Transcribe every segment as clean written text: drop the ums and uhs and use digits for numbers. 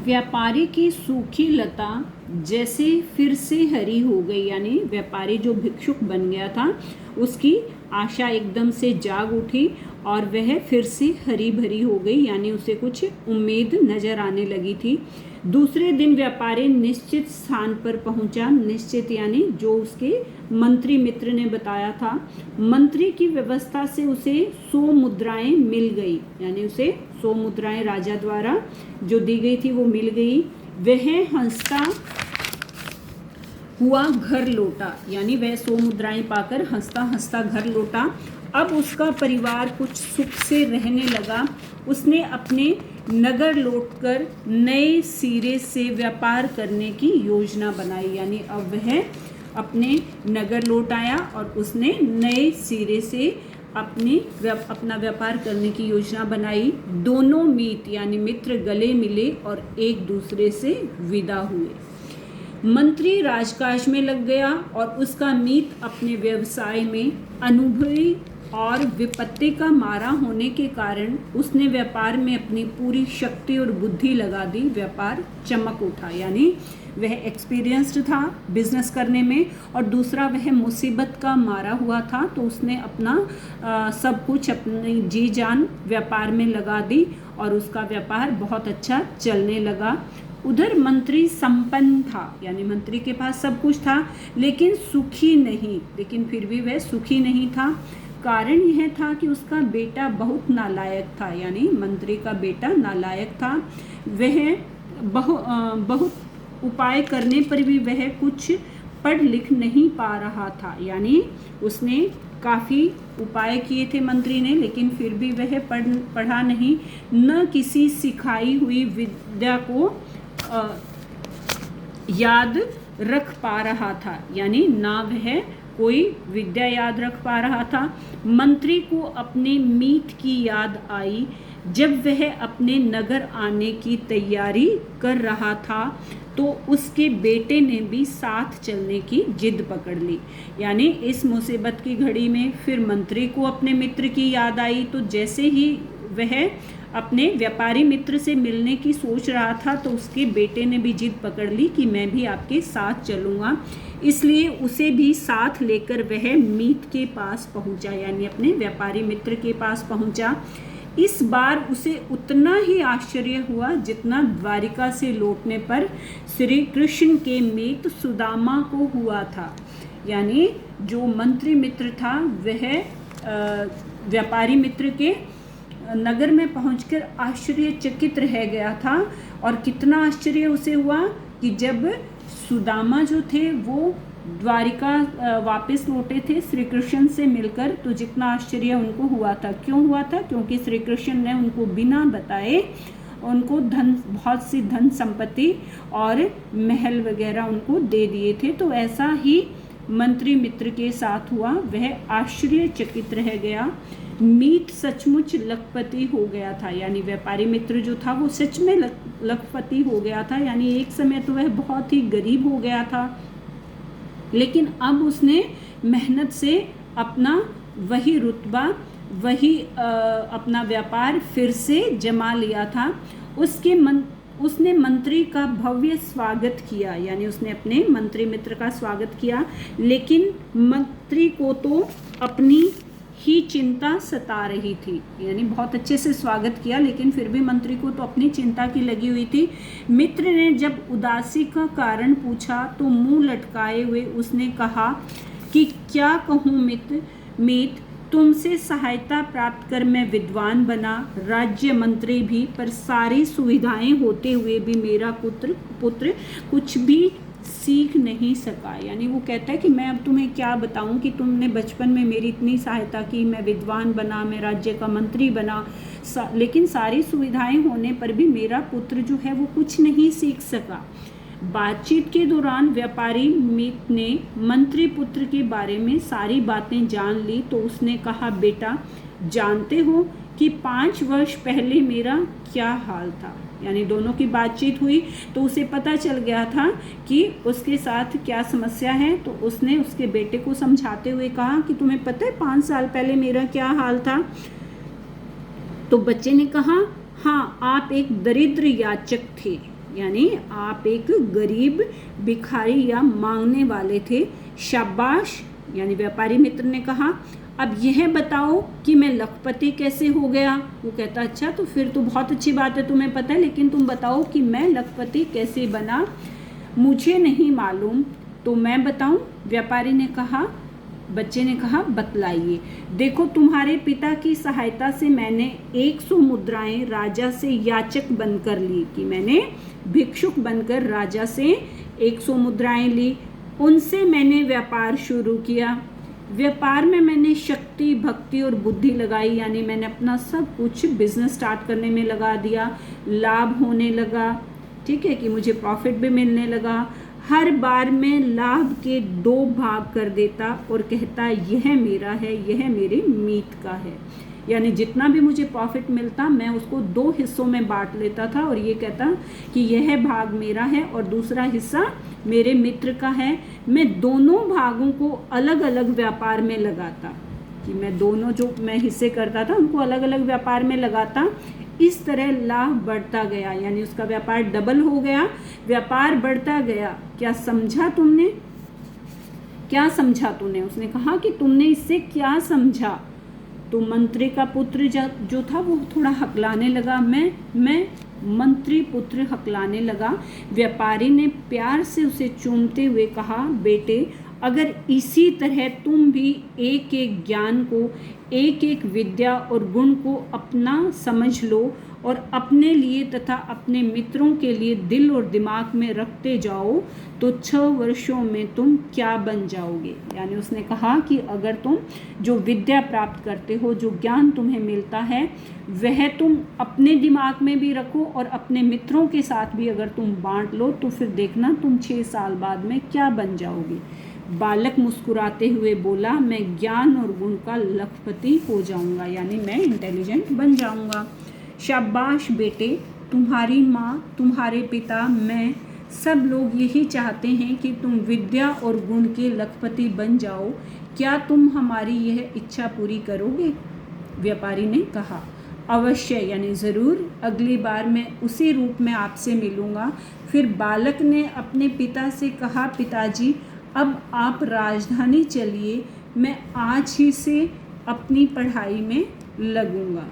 व्यापारी की सूखी लता जैसे फिर से हरी हो गई, यानी व्यापारी जो भिक्षुक बन गया था उसकी आशा एकदम से जाग उठी और वह फिर से हरी भरी हो गई, यानी उसे कुछ उम्मीद नजर आने लगी थी। दूसरे दिन व्यापारी निश्चित स्थान पर पहुंचा। निश्चित यानी जो उसके मंत्री मित्र ने बताया था। मंत्री की व्यवस्था से उसे 100 मुद्राएं मिल गई, यानी उसे 100 मुद्राएं राजा द्वारा जो दी गई थी वो मिल गई। वह हंसता हुआ घर लौटा, यानी वह 100 मुद्राएं पाकर हंसता हंसता घर लौटा। अब उसका परिवार कुछ सुख से रहने लगा। उसने अपने नगर लौटकर नए सिरे से व्यापार करने की योजना बनाई, यानी अब वह अपने नगर लौट आया और उसने नए सिरे से अपना व्यापार करने की योजना बनाई। दोनों मीत यानी मित्र गले मिले और एक दूसरे से विदा हुए। मंत्री राजकाज में लग गया और उसका मीत अपने व्यवसाय में अनुभवी और विपत्ति का मारा होने के कारण उसने व्यापार में अपनी पूरी शक्ति और बुद्धि लगा दी। व्यापार चमक उठा, यानी वह एक्सपीरियंस्ड था बिजनेस करने में, और दूसरा वह मुसीबत का मारा हुआ था, तो उसने अपना सब कुछ अपनी जी जान व्यापार में लगा दी और उसका व्यापार बहुत अच्छा चलने लगा। उधर मंत्री संपन्न था, यानी मंत्री के पास सब कुछ था लेकिन सुखी नहीं, लेकिन फिर भी वह सुखी नहीं था। कारण यह था कि उसका बेटा बहुत नालायक था, यानी मंत्री का बेटा नालायक था। वह बहुत उपाय करने पर भी वह कुछ पढ़ लिख नहीं पा रहा था, यानी उसने काफ़ी उपाय किए थे मंत्री ने, लेकिन फिर भी वह पढ़ा नहीं। न किसी सिखाई हुई विद्या को याद रख पा रहा था, यानी ना वह कोई विद्या याद रख पा रहा था। मंत्री को अपने मीत की याद आई जब वह अपने नगर आने की तैयारी कर रहा था, तो उसके बेटे ने भी साथ चलने की जिद पकड़ ली। यानी इस मुसीबत की घड़ी में फिर मंत्री को अपने मित्र की याद आई, तो जैसे ही वह अपने व्यापारी मित्र से मिलने की सोच रहा था तो उसके बेटे ने भी जिद पकड़ ली कि मैं भी आपके साथ चलूँगा। इसलिए उसे भी साथ लेकर वह मीत के पास पहुँचा, यानी अपने व्यापारी मित्र के पास पहुँचा। इस बार उसे उतना ही आश्चर्य हुआ जितना द्वारिका से लौटने पर श्री कृष्ण के मीत सुदामा को हुआ था। यानी जो मंत्री मित्र था वह व्यापारी मित्र के नगर में पहुंचकर आश्चर्यचकित रह गया था। और कितना आश्चर्य उसे हुआ कि जब सुदामा जो थे वो द्वारिका वापस लौटे थे श्री कृष्ण से मिलकर, तो जितना आश्चर्य उनको हुआ था, क्यों हुआ था? क्योंकि श्री कृष्ण ने उनको बिना बताए उनको बहुत सी धन संपत्ति और महल वगैरह उनको दे दिए थे। तो ऐसा ही मंत्री मित्र के साथ हुआ, वह आश्चर्यचकित रह गया। मीत सचमुच लखपति हो गया था, यानी व्यापारी मित्र जो था वो सच में लखपति हो गया था, यानी एक समय तो वह बहुत ही गरीब हो गया था, लेकिन अब उसने मेहनत से अपना वही रुतबा अपना व्यापार फिर से जमा लिया था। उसने मंत्री का भव्य स्वागत किया, यानी उसने अपने मंत्री मित्र का स्वागत किया, लेकिन मंत्री को तो अपनी ही चिंता सता रही थी। यानी बहुत अच्छे से स्वागत किया लेकिन फिर भी मंत्री को तो अपनी चिंता की लगी हुई थी। मित्र ने जब उदासी का कारण पूछा तो मुंह लटकाए हुए उसने कहा कि क्या कहूँ मीत, तुमसे सहायता प्राप्त कर मैं विद्वान बना, राज्य मंत्री भी, पर सारी सुविधाएं होते हुए भी मेरा पुत्र कुछ भी सीख नहीं सका। यानी वो कहता है कि मैं अब तुम्हें क्या बताऊं कि तुमने बचपन में मेरी इतनी सहायता की, मैं विद्वान बना, मैं राज्य का मंत्री बना, लेकिन सारी सुविधाएं होने पर भी मेरा पुत्र जो है वो कुछ नहीं सीख सका। बातचीत के दौरान व्यापारी मीत ने मंत्री पुत्र के बारे में सारी बातें जान ली, तो उसने कहा, बेटा जानते हो कि 5 वर्ष पहले मेरा क्या हाल था। यानी दोनों की बातचीत हुई तो उसे पता चल गया था कि उसके साथ क्या समस्या है, तो उसने उसके बेटे को समझाते हुए कहा कि तुम्हें पता है 5 साल पहले मेरा क्या हाल था। तो बच्चे ने कहा, हाँ आप एक दरिद्र याचक थे। यानी आप एक गरीब भिखारी या मांगने वाले थे। शाबाश, यानी व्यापारी मित्र ने कहा, अब यह बताओ कि मैं लखपति कैसे हो गया। वो कहता, अच्छा तो फिर तो बहुत अच्छी बात है, तुम्हें पता है, लेकिन तुम बताओ कि मैं लखपति कैसे बना। मुझे नहीं मालूम, तो मैं बताऊं। व्यापारी ने कहा, बच्चे ने कहा, बतलाइए। देखो, तुम्हारे पिता की सहायता से मैंने 100 मुद्राएं राजा से याचक बनकर ली, कि मैंने भिक्षुक बनकर राजा से 100 मुद्राएं ली। उनसे मैंने व्यापार शुरू किया। व्यापार में मैंने शक्ति, भक्ति और बुद्धि लगाई, यानी मैंने अपना सब कुछ बिजनेस स्टार्ट करने में लगा दिया। लाभ होने लगा, ठीक है, कि मुझे प्रॉफिट भी मिलने लगा। हर बार मैं लाभ के 2 भाग कर देता और कहता, यह मेरा है, यह मेरे मीत का है। यानी जितना भी मुझे प्रॉफिट मिलता मैं उसको 2 हिस्सों में बांट लेता था और ये कहता कि यह भाग मेरा है और दूसरा हिस्सा मेरे मित्र का है। मैं दोनों भागों को अलग अलग व्यापार में लगाता, कि मैं दोनों जो मैं हिस्से करता था उनको अलग अलग व्यापार में लगाता। इस तरह लाभ बढ़ता गया, यानी उसका व्यापार डबल हो गया, व्यापार बढ़ता गया। क्या समझा तुमने? क्या समझा तूने? उसने कहा कि तुमने इससे क्या समझा? तो मंत्री का पुत्र जो था वो थोड़ा हकलाने लगा। मैं मंत्री पुत्र हकलाने लगा। व्यापारी ने प्यार से उसे चूमते हुए कहा, बेटे, अगर इसी तरह तुम भी एक एक ज्ञान को, एक एक विद्या और गुण को अपना समझ लो और अपने लिए तथा अपने मित्रों के लिए दिल और दिमाग में रखते जाओ, तो 6 वर्षों में तुम क्या बन जाओगे। यानी उसने कहा कि अगर तुम जो विद्या प्राप्त करते हो, जो ज्ञान तुम्हें मिलता है, वह तुम अपने दिमाग में भी रखो और अपने मित्रों के साथ भी अगर तुम बांट लो, तो फिर देखना तुम 6 साल बाद में क्या बन जाओगे। बालक मुस्कुराते हुए बोला, मैं ज्ञान और गुण का लखपति हो जाऊंगा, यानी मैं इंटेलिजेंट बन जाऊंगा। शाबाश बेटे, तुम्हारी माँ, तुम्हारे पिता, मैं, सब लोग यही चाहते हैं कि तुम विद्या और गुण के लखपति बन जाओ। क्या तुम हमारी यह इच्छा पूरी करोगे? व्यापारी ने कहा, अवश्य, यानी ज़रूर, अगली बार मैं उसी रूप में आपसे मिलूँगा। फिर बालक ने अपने पिता से कहा, पिताजी, अब आप राजधानी चलिए, मैं आज ही से अपनी पढ़ाई में लगूँगा।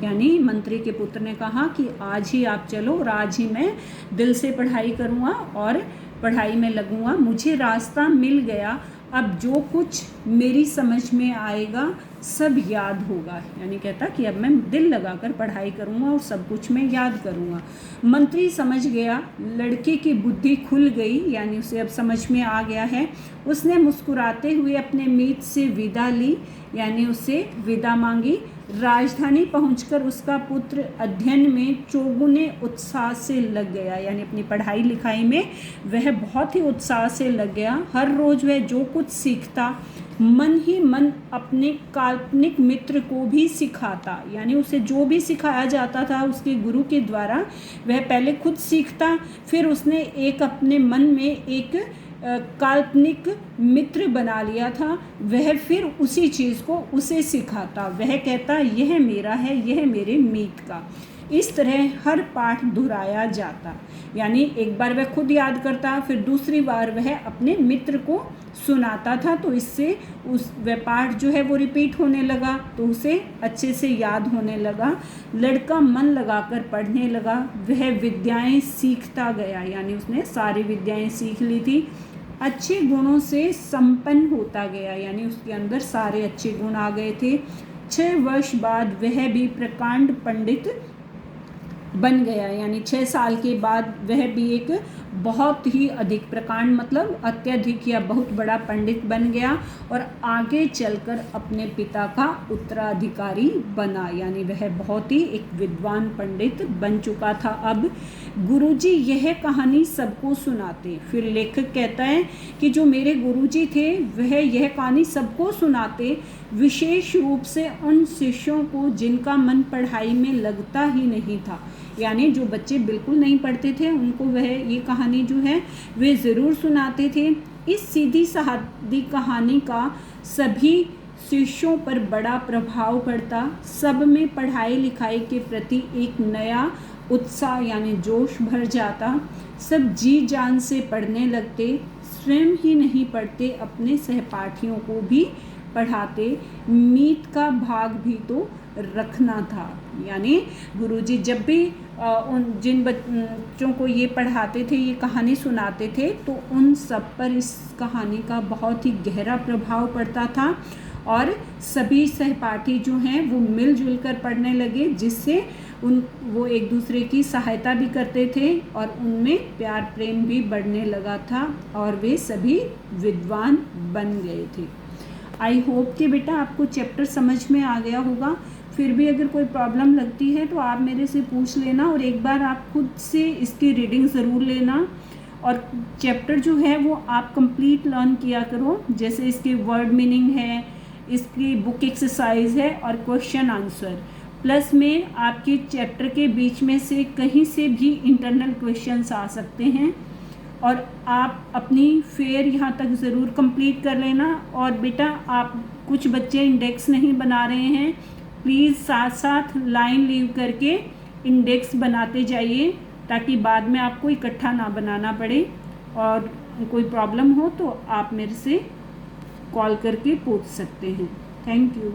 यानी मंत्री के पुत्र ने कहा कि आज ही आप चलो और आज ही मैं दिल से पढ़ाई करूँगा और पढ़ाई में लगूँगा। मुझे रास्ता मिल गया, अब जो कुछ मेरी समझ में आएगा सब याद होगा। यानी कहता कि अब मैं दिल लगाकर पढ़ाई करूँगा और सब कुछ मैं याद करूँगा। मंत्री समझ गया, लड़के की बुद्धि खुल गई, यानी उसे अब समझ में आ गया है। उसने मुस्कुराते हुए अपने मीत से विदा ली, यानी उसे विदा मांगी। राजधानी पहुंचकर उसका पुत्र अध्ययन में चौगुने उत्साह से लग गया, यानी अपनी पढ़ाई लिखाई में वह बहुत ही उत्साह से लग गया। हर रोज़ वह जो कुछ सीखता मन ही मन अपने काल्पनिक मित्र को भी सिखाता, यानी उसे जो भी सिखाया जाता था उसके गुरु के द्वारा वह पहले खुद सीखता, फिर उसने एक अपने मन में एक काल्पनिक मित्र बना लिया था, वह फिर उसी चीज़ को उसे सिखाता। वह कहता, यह मेरा है, यह मेरे मीत का। इस तरह हर पाठ दोहराया जाता, यानी एक बार वह खुद याद करता, फिर दूसरी बार वह अपने मित्र को सुनाता था, तो इससे वह पाठ जो है वो रिपीट होने लगा, तो उसे अच्छे से याद होने लगा। लड़का मन लगाकर पढ़ने लगा, वह विद्याएं सीखता गया, यानी उसने सारी विद्याएं सीख ली थी। अच्छे गुणों से संपन्न होता गया, यानी उसके अंदर सारे अच्छे गुण आ गए थे। 6 वर्ष बाद वह भी प्रकांड पंडित बन गया, यानी 6 साल के बाद वह भी एक बहुत ही अधिक, प्रकांड मतलब अत्यधिक या बहुत बड़ा पंडित बन गया और आगे चलकर अपने पिता का उत्तराधिकारी बना, यानी वह बहुत ही एक विद्वान पंडित बन चुका था। अब गुरुजी यह कहानी सबको सुनाते। फिर लेखक कहता है कि जो मेरे गुरुजी थे वह यह कहानी सबको सुनाते, विशेष रूप से उन शिष्यों को जिनका मन पढ़ाई में लगता ही नहीं था, यानी जो बच्चे बिल्कुल नहीं पढ़ते थे उनको वह ये कहानी जो है वे ज़रूर सुनाते थे। इस सीधी सादी कहानी का सभी शिष्यों पर बड़ा प्रभाव पड़ता, सब में पढ़ाई लिखाई के प्रति एक नया उत्साह यानी जोश भर जाता। सब जी जान से पढ़ने लगते, स्वयं ही नहीं पढ़ते, अपने सहपाठियों को भी पढ़ाते। मीत का भाग भी तो रखना था। यानी गुरुजी जब भी उन जिन बच्चों को ये पढ़ाते थे, ये कहानी सुनाते थे, तो उन सब पर इस कहानी का बहुत ही गहरा प्रभाव पड़ता था और सभी सहपाठी जो हैं वो मिलजुल कर पढ़ने लगे, जिससे वो एक दूसरे की सहायता भी करते थे और उनमें प्यार प्रेम भी बढ़ने लगा था और वे सभी विद्वान बन गए थे। आई होप कि बेटा आपको चैप्टर समझ में आ गया होगा। फिर भी अगर कोई प्रॉब्लम लगती है तो आप मेरे से पूछ लेना और एक बार आप खुद से इसकी रीडिंग ज़रूर लेना और चैप्टर जो है वो आप कंप्लीट लर्न किया करो। जैसे इसके वर्ड मीनिंग है, इसकी बुक एक्सरसाइज है और क्वेश्चन आंसर, प्लस में आपके चैप्टर के बीच में से कहीं से भी इंटरनल क्वेश्चंस आ सकते हैं और आप अपनी फेयर यहाँ तक ज़रूर कंप्लीट कर लेना। और बेटा आप कुछ बच्चे इंडेक्स नहीं बना रहे हैं, प्लीज़ साथ साथ लाइन लीव करके इंडेक्स बनाते जाइए ताकि बाद में आपको इकट्ठा ना बनाना पड़े। और कोई प्रॉब्लम हो तो आप मेरे से कॉल करके पूछ सकते हैं। Thank you.